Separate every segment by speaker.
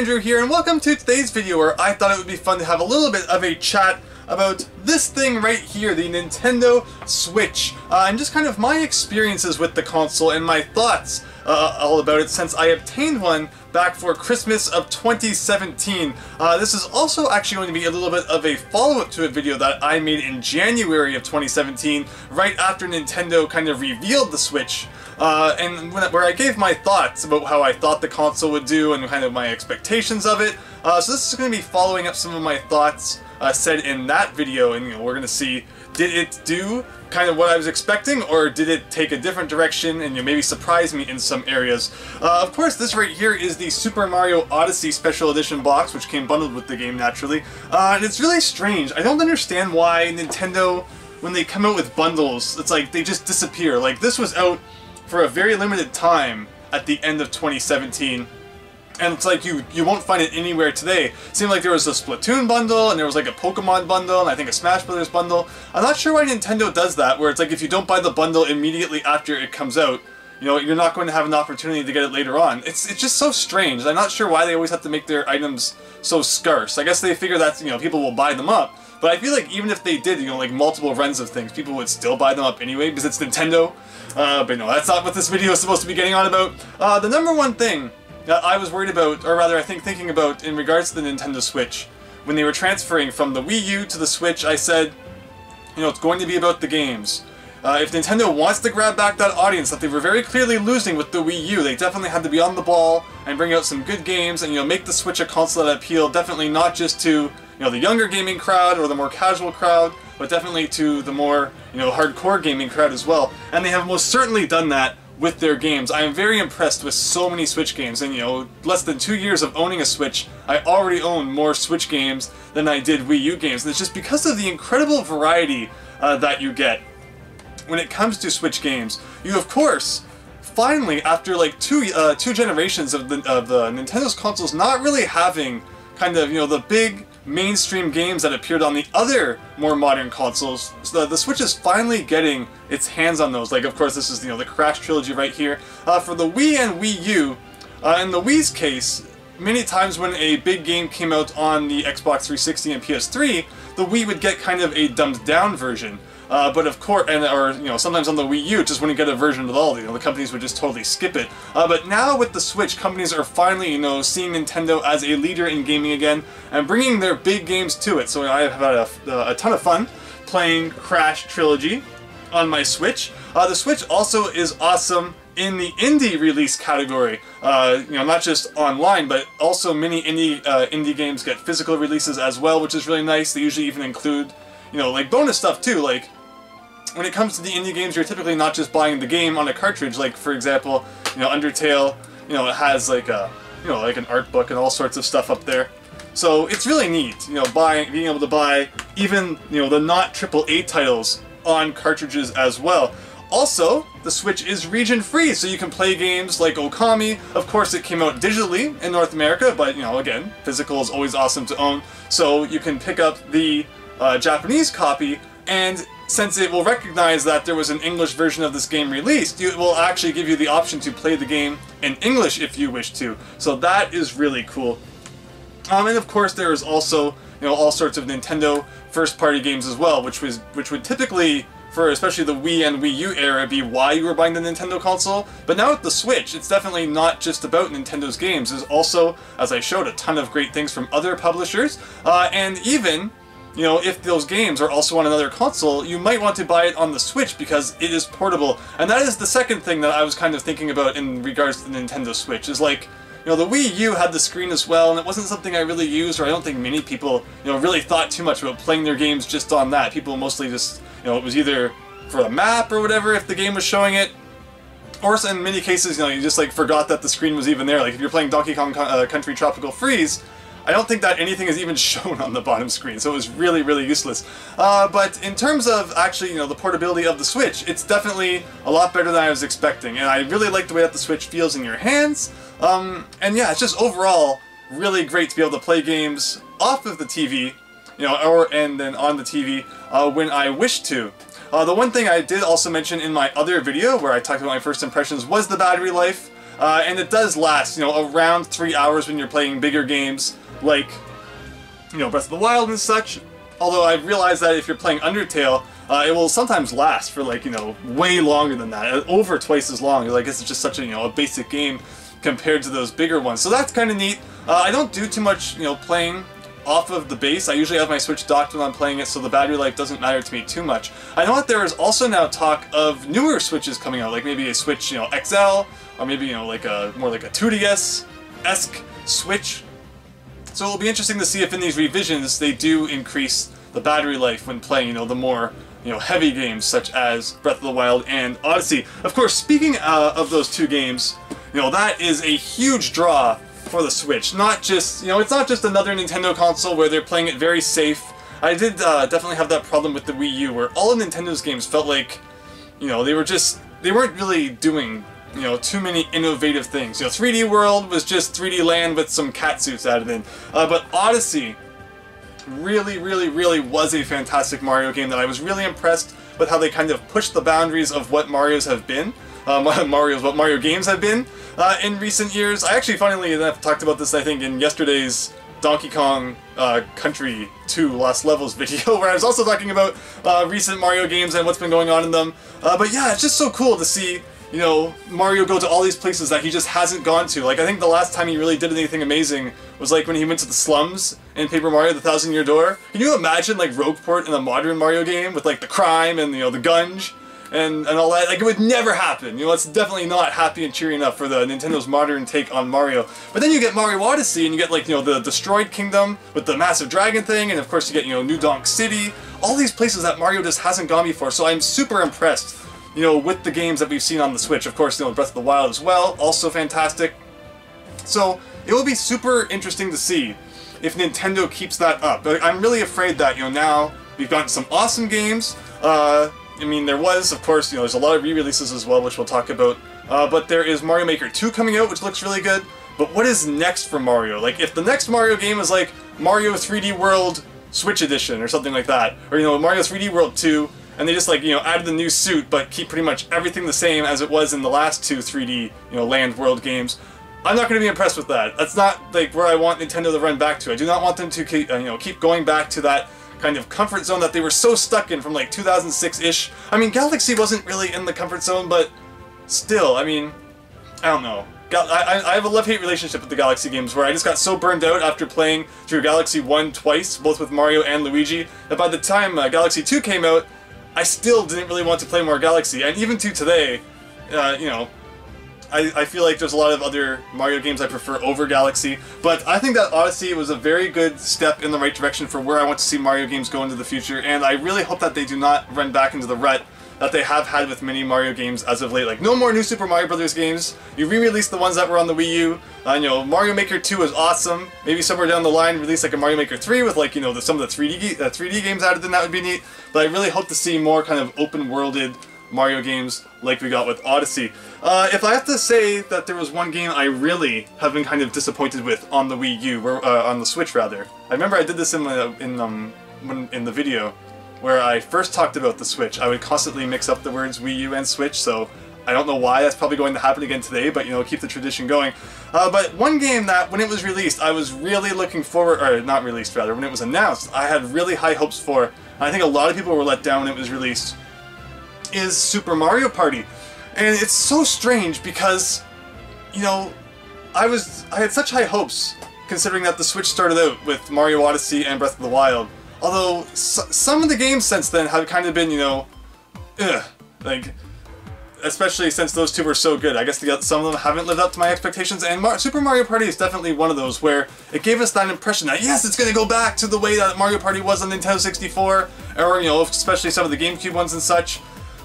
Speaker 1: Andrew here, and welcome to today's video where I thought it would be fun to have a little bit of a chat about this thing right here, the Nintendo Switch, and just kind of my experiences with the console and my thoughts all about it since I obtained one back for Christmas of 2017. This is also actually going to be a little bit of a follow-up to a video that I made in January of 2017, right after Nintendo kind of revealed the Switch, and where I gave my thoughts about how I thought the console would do and kind of my expectations of it. So this is going to be following up some of my thoughts said in that video, and we're going to see, did it do kind of what I was expecting, or did it take a different direction and maybe surprise me in some areas? Of course, this right here is the Super Mario Odyssey Special Edition box, which came bundled with the game naturally, and it's really strange. I don't understand why Nintendo, when they come out with bundles, it's like they just disappear. Like, this was out for a very limited time at the end of 2017. And it's like you won't find it anywhere today. It seemed like there was a Splatoon bundle, and there was like a Pokemon bundle, and I think a Smash Brothers bundle. I'm not sure why Nintendo does that, where it's like if you don't buy the bundle immediately after it comes out, you're not going to have an opportunity to get it later on. It's just so strange. I'm not sure why they always have to make their items so scarce. I guess they figure that, people will buy them up. But I feel like even if they did, like multiple runs of things, people would still buy them up anyway, because it's Nintendo. But no, that's not what this video is supposed to be getting on about. The number one thing that I was worried about, or rather I think thinking about in regards to the Nintendo Switch, when they were transferring from the Wii U to the Switch, I said, it's going to be about the games. If Nintendo wants to grab back that audience that they were very clearly losing with the Wii U, they definitely had to be on the ball and bring out some good games and make the Switch a console that appeal definitely not just to the younger gaming crowd or the more casual crowd, but definitely to the more hardcore gaming crowd as well. And they have most certainly done that with their games. I am very impressed with so many Switch games, and less than 2 years of owning a Switch, I already own more Switch games than I did Wii U games, and it's just because of the incredible variety that you get when it comes to Switch games. You, of course, finally, after like two generations of the Nintendo's consoles not really having kind of, the big mainstream games that appeared on the other more modern consoles, so the Switch is finally getting its hands on those. Like, of course, this is the Crash trilogy right here. For the Wii and Wii U, in the Wii's case, many times when a big game came out on the Xbox 360 and PS3, the Wii would get kind of a dumbed down version. But of course, or sometimes on the Wii U, just wouldn't get a version at all. The companies would just totally skip it. But now with the Switch, companies are finally, seeing Nintendo as a leader in gaming again and bringing their big games to it. So I have had a ton of fun playing Crash Trilogy on my Switch. The Switch also is awesome in the indie release category. Not just online, but also many indie games get physical releases as well, which is really nice. They usually even include, like bonus stuff too. Like, when it comes to the indie games, you're typically not just buying the game on a cartridge. Like, for example, Undertale, it has like a, like an art book and all sorts of stuff up there. So it's really neat, being able to buy even, the not AAA titles on cartridges as well. Also, the Switch is region-free, so you can play games like Okami. Of course, it came out digitally in North America, but, again, physical is always awesome to own. So you can pick up the Japanese copy, and since it will recognize that there was an English version of this game released, it will actually give you the option to play the game in English if you wish to. So that is really cool. And of course there is also, all sorts of Nintendo first-party games as well, which would typically, for especially the Wii and Wii U era, be why you were buying the Nintendo console. But now with the Switch, it's definitely not just about Nintendo's games. There's also, as I showed, a ton of great things from other publishers, and even, if those games are also on another console, you might want to buy it on the Switch because it is portable. And that is the second thing that I was kind of thinking about in regards to the Nintendo Switch, is like, the Wii U had the screen as well, and it wasn't something I really used, or I don't think many people, really thought too much about playing their games just on that. People mostly just, it was either for a map or whatever if the game was showing it, or in many cases, you just like forgot that the screen was even there. Like if you're playing Donkey Kong Country Tropical Freeze, I don't think that anything is even shown on the bottom screen, so it was really, really useless. But in terms of actually, the portability of the Switch, it's definitely a lot better than I was expecting, and I really like the way that the Switch feels in your hands. And yeah, it's just overall really great to be able to play games off of the TV, and then on the TV when I wish to. The one thing I did also mention in my other video, where I talked about my first impressions, was the battery life. and it does last, you know, around 3 hours when you're playing bigger games like, you know, Breath of the Wild and such. Although I've realized that if you're playing Undertale, it will sometimes last for, like, you know, way longer than that, over twice as long. Like, it's just such a, you know, a basic game compared to those bigger ones. So that's kind of neat. I don't do too much, you know, playing off of the base. I usually have my Switch docked when I'm playing it, so the battery life doesn't matter to me too much. I know that there is also now talk of newer Switches coming out, like maybe a Switch, you know, XL, or maybe, you know, like a more like a 2DS-esque Switch. So it'll be interesting to see if in these revisions they do increase the battery life when playing, you know, the more, you know, heavy games such as Breath of the Wild and Odyssey. Of course, speaking of those two games, you know, that is a huge draw for the Switch. Not just, you know, it's not just another Nintendo console where they're playing it very safe. I did definitely have that problem with the Wii U, where all of Nintendo's games felt like, you know, they weren't really doing, you know, too many innovative things. You know, 3D World was just 3D Land with some cat suits added in. But Odyssey really was a fantastic Mario game that I was really impressed with how they kind of pushed the boundaries of what Marios have been. What Mario games have been in recent years. I actually, funnily enough, talked about this, I think, in yesterday's Donkey Kong Country 2 Lost Levels video, where I was also talking about recent Mario games and what's been going on in them. But yeah, it's just so cool to see, you know, Mario go to all these places that he just hasn't gone to. Like, I think the last time he really did anything amazing was like when he went to the slums in Paper Mario: The Thousand Year Door. Can you imagine, like, Rogueport in a modern Mario game with, like, the crime and, you know, the gunge and all that? Like, it would never happen. You know, it's definitely not happy and cheery enough for the Nintendo's modern take on Mario. But then you get Mario Odyssey, and you get, like, you know, the Destroyed Kingdom with the massive dragon thing, and of course you get, you know, New Donk City. All these places that Mario just hasn't gone before, so I'm super impressed, you know, with the games that we've seen on the Switch. Of course, you know, Breath of the Wild as well, also fantastic. So it will be super interesting to see if Nintendo keeps that up. But I'm really afraid that, you know, now we've gotten some awesome games. I mean, there was, of course, you know, there's a lot of re-releases as well, which we'll talk about. But there is Mario Maker 2 coming out, which looks really good. But what is next for Mario? Like, if the next Mario game is like Mario 3D World Switch Edition or something like that, or, you know, Mario 3D World 2, and they just, like, you know, added the new suit but keep pretty much everything the same as it was in the last two 3D, you know, Land World games, I'm not going to be impressed with that. That's not, like, where I want Nintendo to run back to. I do not want them to keep, you know, keep going back to that kind of comfort zone that they were so stuck in from, like, 2006-ish. I mean, Galaxy wasn't really in the comfort zone, but still, I mean, I don't know. I have a love-hate relationship with the Galaxy games, where I just got so burned out after playing through Galaxy 1 twice, both with Mario and Luigi, that by the time Galaxy 2 came out, I still didn't really want to play more Galaxy. And even to today, you know, I feel like there's a lot of other Mario games I prefer over Galaxy, but I think that Odyssey was a very good step in the right direction for where I want to see Mario games go into the future, and I really hope that they do not run back into the rut that they have had with many Mario games as of late. Like, no more new Super Mario Brothers games. You re-released the ones that were on the Wii U. You know, Mario Maker 2 is awesome. Maybe somewhere down the line release like a Mario Maker 3 with, like, you know, some of the 3D games added in. That would be neat. But I really hope to see more kind of open-worlded Mario games like we got with Odyssey. If I have to say that there was one game I really have been kind of disappointed with on the Wii U, or on the Switch rather. I remember I did this in the video where I first talked about the Switch. I would constantly mix up the words Wii U and Switch, so I don't know why that's probably going to happen again today, but, you know, keep the tradition going. But one game that, when it was released, I was really looking forward, or not released rather, when it was announced, I had really high hopes for, and I think a lot of people were let down when it was released, is Super Mario Party. And it's so strange because, you know, I had such high hopes, considering that the Switch started out with Mario Odyssey and Breath of the Wild. Although, some of the games since then have kind of been, you know, like, especially since those two were so good. I guess some of them haven't lived up to my expectations, and Super Mario Party is definitely one of those where it gave us that impression that, yes, it's going to go back to the way that Mario Party was on Nintendo 64, or, you know, especially some of the GameCube ones and such.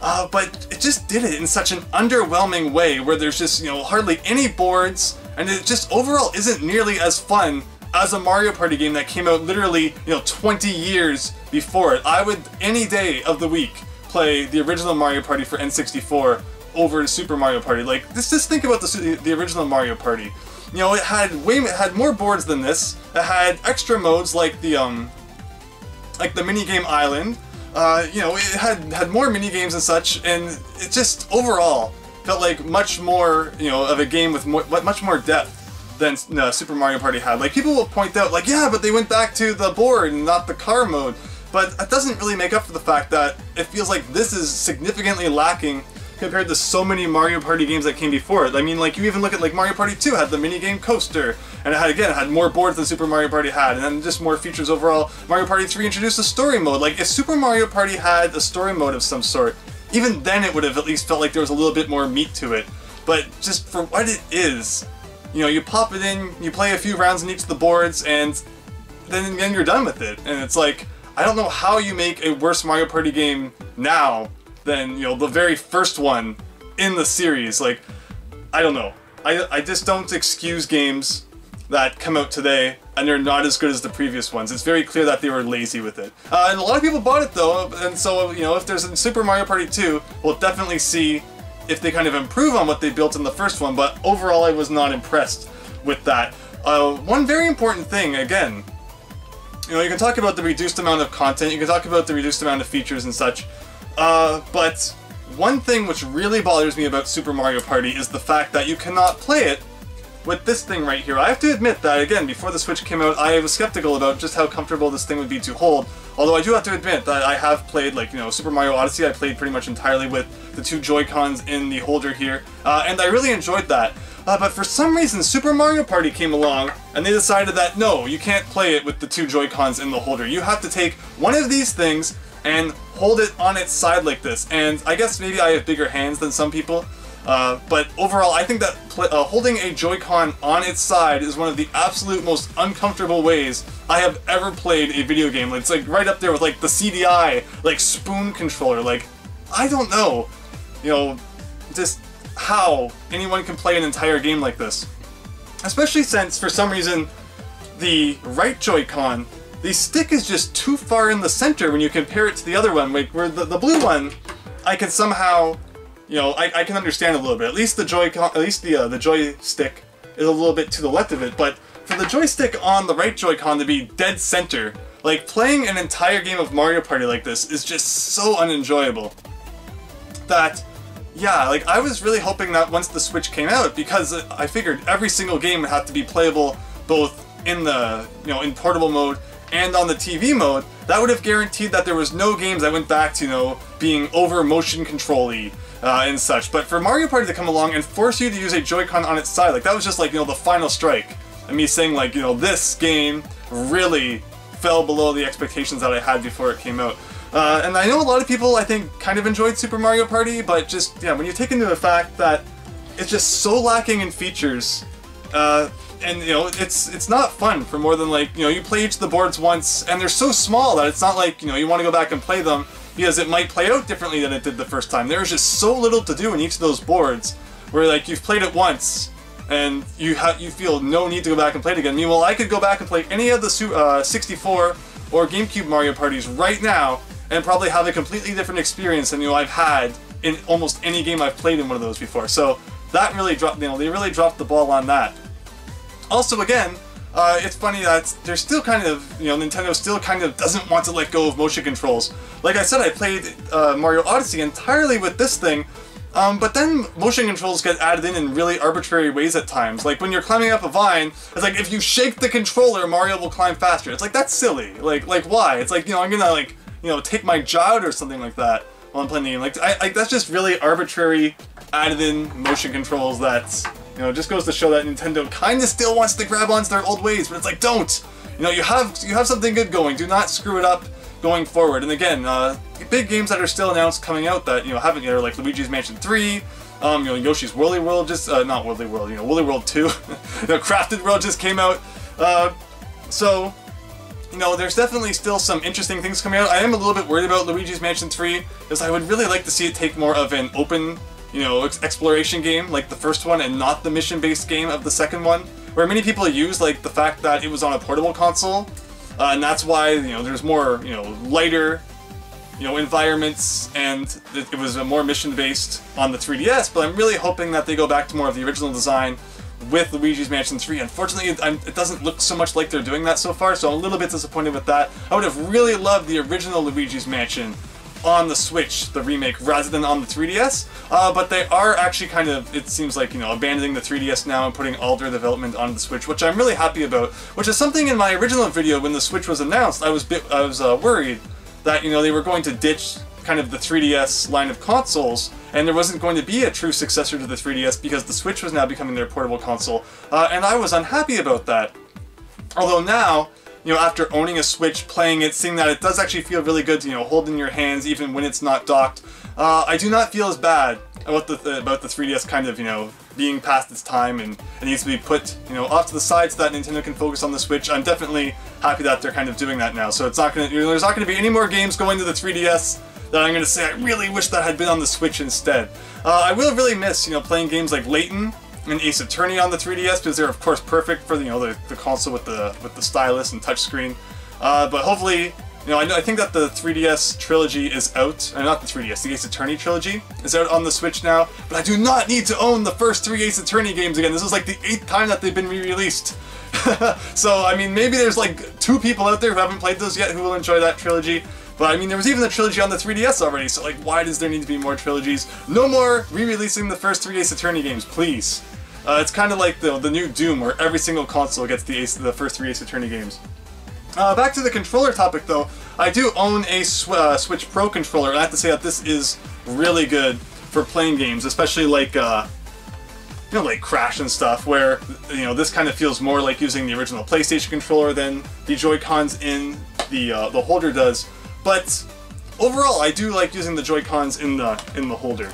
Speaker 1: But it just did it in such an underwhelming way, where there's just, you know, hardly any boards, and it just overall isn't nearly as fun as a Mario Party game that came out literally, you know, 20 years before it. I would, any day of the week, play the original Mario Party for N64 over Super Mario Party. Like, just think about the original Mario Party. You know, it had more boards than this. It had extra modes like the minigame island. You know, it had more mini games and such, and it just overall felt like much more, you know, of a game with much more depth than Super Mario Party had. Like, people will point out, like, yeah, but they went back to the board and not the car mode. But it doesn't really make up for the fact that it feels like this is significantly lacking compared to so many Mario Party games that came before it. I mean, like, you even look at, like, Mario Party 2 had the minigame coaster, and it had more boards than Super Mario Party had, and then just more features overall. Mario Party 3 introduced a story mode. Like, if Super Mario Party had a story mode of some sort, even then it would have at least felt like there was a little bit more meat to it. But just for what it is, you know, you pop it in, you play a few rounds in each of the boards, and then again you're done with it. And it's like, I don't know how you make a worse Mario Party game now than, you know, the very first one in the series. Like, I don't know. I just don't excuse games that come out today and they're not as good as the previous ones. It's very clear that they were lazy with it. And a lot of people bought it though, and so, you know, if there's a Super Mario Party 2, we'll definitely see if they kind of improve on what they built in the first one, but overall I was not impressed with that. One very important thing, again, you know, you can talk about the reduced amount of content, you can talk about the reduced amount of features and such, but one thing which really bothers me about Super Mario Party is the fact that you cannot play it with this thing right here. I have to admit that, again, before the Switch came out, I was skeptical about just how comfortable this thing would be to hold. Although I do have to admit that I have played, like, you know, Super Mario Odyssey, I played pretty much entirely with the two Joy-Cons in the holder here, and I really enjoyed that. But for some reason, Super Mario Party came along, and they decided that, no, you can't play it with the two Joy-Cons in the holder. You have to take one of these things and hold it on its side like this. And I guess maybe I have bigger hands than some people, but overall, I think that holding a Joy-Con on its side is one of the absolute most uncomfortable ways I have ever played a video game. It's like right up there with like the CDI, like spoon controller. Like, I don't know, you know, just how anyone can play an entire game like this. Especially since, for some reason, the right Joy-Con, the stick is just too far in the center when you compare it to the other one. Like, where the blue one, I can somehow, you know, I can understand a little bit. At least the Joy-Con, at least the joystick is a little bit to the left of it. But for the joystick on the right Joy-Con to be dead center, like, playing an entire game of Mario Party like this is just so unenjoyable. That, yeah, like, I was really hoping that once the Switch came out, because I figured every single game would have to be playable both in the, you know, in portable mode and on the TV mode, that would have guaranteed that there was no games I went back to, you know, being over motion control-y and such. But for Mario Party to come along and force you to use a Joy-Con on its side, like, that was just like, you know, the final strike. And me saying, like, you know, this game really fell below the expectations that I had before it came out. And I know a lot of people, I think, kind of enjoyed Super Mario Party, but just, yeah, when you take into the fact that it's just so lacking in features, and, you know, it's not fun for more than, like, you know, you play each of the boards once, and they're so small that it's not like, you know, you want to go back and play them, because it might play out differently than it did the first time. There's just so little to do in each of those boards, where, like, you've played it once, and you feel no need to go back and play it again. Meanwhile, I could go back and play any of the 64 or GameCube Mario Parties right now, and probably have a completely different experience than, you know, I've had in almost any game I've played in one of those before. So that really dropped, you know, they really dropped the ball on that. Also, again, it's funny that they're still kind of, you know, Nintendo still kind of doesn't want to let go of motion controls. Like I said, I played Mario Odyssey entirely with this thing, but then motion controls get added in really arbitrary ways at times. Like, when you're climbing up a vine, it's like, if you shake the controller, Mario will climb faster. It's like, that's silly. Like why? It's like, you know, I'm gonna, like, you know, take my jaw out or something like that while I'm playing the game. Like, that's just really arbitrary added-in motion controls that, you know, just goes to show that Nintendo kind of still wants to grab onto their old ways, but it's like, don't! You know, you have something good going, do not screw it up going forward. And again, big games that are still announced coming out that, you know, haven't yet are like Luigi's Mansion 3, you know, Yoshi's Woolly World just, not Woolly World, you know, Woolly World 2, you know, Crafted World just came out, so, you know, there's definitely still some interesting things coming out. I am a little bit worried about Luigi's Mansion 3, because I would really like to see it take more of an open, you know, exploration game like the first one, and not the mission-based game of the second one, where many people use, like, the fact that it was on a portable console, and that's why, you know, there's more, you know, lighter, you know, environments, and it was more mission-based on the 3DS, but I'm really hoping that they go back to more of the original design with Luigi's Mansion 3. Unfortunately, it doesn't look so much like they're doing that so far, so I'm a little bit disappointed with that. I would have really loved the original Luigi's Mansion on the Switch, the remake, rather than on the 3DS. But they are actually kind of, it seems like, you know, abandoning the 3DS now and putting all their development onto the Switch, which I'm really happy about. Which is something in my original video when the Switch was announced, I was worried that, you know, they were going to ditch kind of the 3DS line of consoles, and there wasn't going to be a true successor to the 3DS because the Switch was now becoming their portable console, and I was unhappy about that. Although now, you know, after owning a Switch, playing it, seeing that it does actually feel really good to, you know, hold in your hands even when it's not docked, I do not feel as bad about the 3DS kind of, you know, being past its time and it needs to be put, you know, off to the side so that Nintendo can focus on the Switch. I'm definitely happy that they're kind of doing that now. So it's not gonna, you know, there's not gonna be any more games going to the 3DS that I'm gonna say I really wish that had been on the Switch instead. I will really miss, you know, playing games like Layton and Ace Attorney on the 3DS because they're of course perfect for, you know, the console with the stylus and touchscreen. But hopefully, you know, I think that the 3DS trilogy is out, not the 3DS, the Ace Attorney trilogy is out on the Switch now, but I do not need to own the first 3 Ace Attorney games again. This is like the 8th time that they've been re-released. So, I mean, maybe there's like 2 people out there who haven't played those yet who will enjoy that trilogy. But I mean, there was even a trilogy on the 3DS already, so like, why does there need to be more trilogies? No more re-releasing the first 3 Ace Attorney games, please. It's kind of like the new Doom, where every single console gets the first 3 Ace Attorney games. Back to the controller topic though, I do own a Switch Pro controller, and I have to say that this is really good for playing games, especially like, you know, like Crash and stuff, where, you know, this kind of feels more like using the original PlayStation controller than the Joy-Cons in the holder does. But overall, I do like using the Joy-Cons in the holder.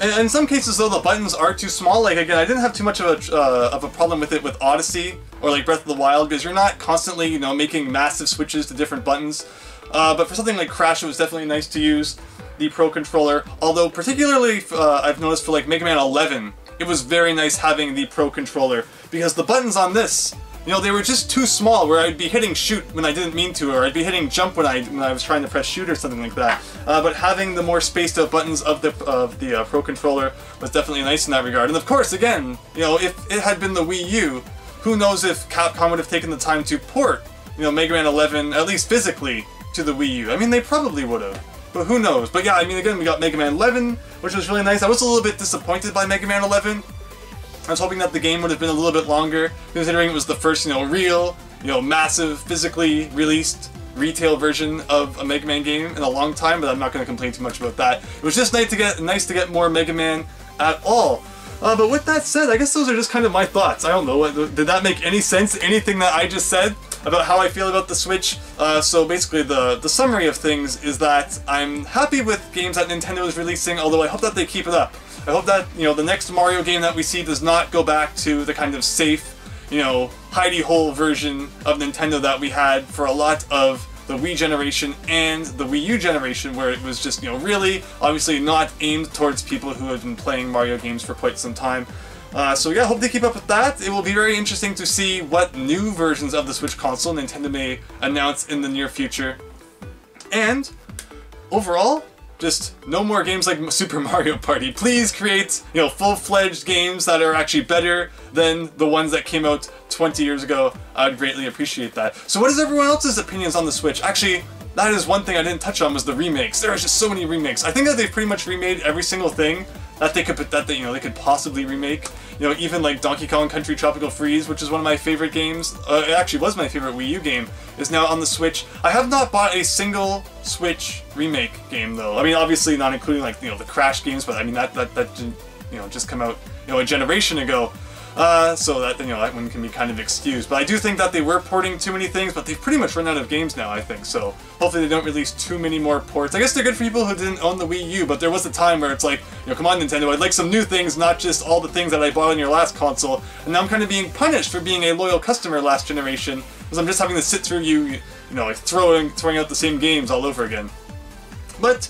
Speaker 1: And in some cases, though, the buttons are too small. Like, again, I didn't have too much of a problem with it with Odyssey or like Breath of the Wild, because you're not constantly, you know, making massive switches to different buttons. But for something like Crash, it was definitely nice to use the Pro controller. Although, particularly, I've noticed for like Mega Man 11, it was very nice having the Pro controller, because the buttons on this, you know, they were just too small, where I'd be hitting shoot when I didn't mean to, or I'd be hitting jump when I was trying to press shoot or something like that. But having the more spaced out buttons of the Pro controller was definitely nice in that regard. And of course, again, you know, if it had been the Wii U, who knows if Capcom would have taken the time to port, you know, Mega Man 11, at least physically, to the Wii U. I mean, they probably would have, but who knows. But yeah, I mean, again, we got Mega Man 11, which was really nice. I was a little bit disappointed by Mega Man 11. I was hoping that the game would have been a little bit longer, considering it was the first, you know, real, you know, massive, physically released retail version of a Mega Man game in a long time, but I'm not going to complain too much about that. It was just nice to get more Mega Man at all. But with that said, I guess those are just kind of my thoughts. I don't know, did that make any sense? Anything that I just said about how I feel about the Switch? So basically the summary of things is that I'm happy with games that Nintendo is releasing, although I hope that they keep it up. I hope that, you know, the next Mario game that we see does not go back to the kind of safe, you know, hidey-hole version of Nintendo that we had for a lot of the Wii generation and the Wii U generation, where it was just, you know, really, obviously not aimed towards people who had been playing Mario games for quite some time. So yeah, hope they keep up with that. It will be very interesting to see what new versions of the Switch console Nintendo may announce in the near future. And, overall, just no more games like Super Mario Party. Please create, you know, full-fledged games that are actually better than the ones that came out 20 years ago. I would greatly appreciate that. So what is everyone else's opinions on the Switch? Actually, that is one thing I didn't touch on, was the remakes. There are just so many remakes. I think that they've pretty much remade every single thing that they could you know, they could possibly remake. You know, even like Donkey Kong Country Tropical Freeze, which is one of my favorite games. It actually was my favorite Wii U game, is now on the Switch. I have not bought a single Switch remake game though. I mean, obviously not including like, you know, the Crash games, but I mean that didn't, you know, just come out, you know, a generation ago. So that, you know, that one can be kind of excused. But I do think that they were porting too many things, but they've pretty much run out of games now, I think. So hopefully they don't release too many more ports. I guess they're good for people who didn't own the Wii U, but there was a time where it's like, you know, come on Nintendo, I'd like some new things, not just all the things that I bought on your last console. And now I'm kind of being punished for being a loyal customer last generation, because I'm just having to sit through you know, like throwing out the same games all over again. But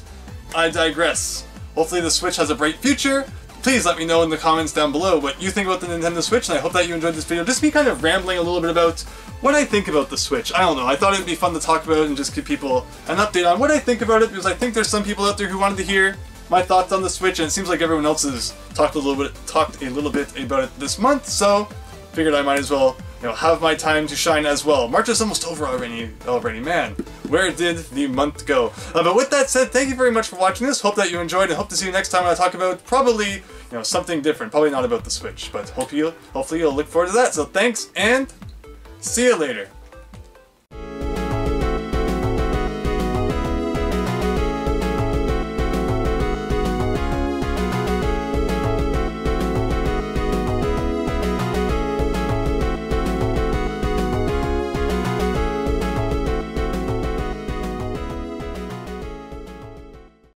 Speaker 1: I digress. Hopefully the Switch has a bright future. Please let me know in the comments down below what you think about the Nintendo Switch, and I hope that you enjoyed this video. Just me kind of rambling a little bit about what I think about the Switch. I don't know, I thought it'd be fun to talk about and just give people an update on what I think about it, because I think there's some people out there who wanted to hear my thoughts on the Switch, and it seems like everyone else has talked a little bit about it this month, so figured I might as well have my time to shine as well. March is almost over already, man. Where did the month go? But with that said, thank you very much for watching this. Hope that you enjoyed, and hope to see you next time when I talk about probably, something different. Probably not about the Switch, but hopefully you'll look forward to that. So thanks, and see you later.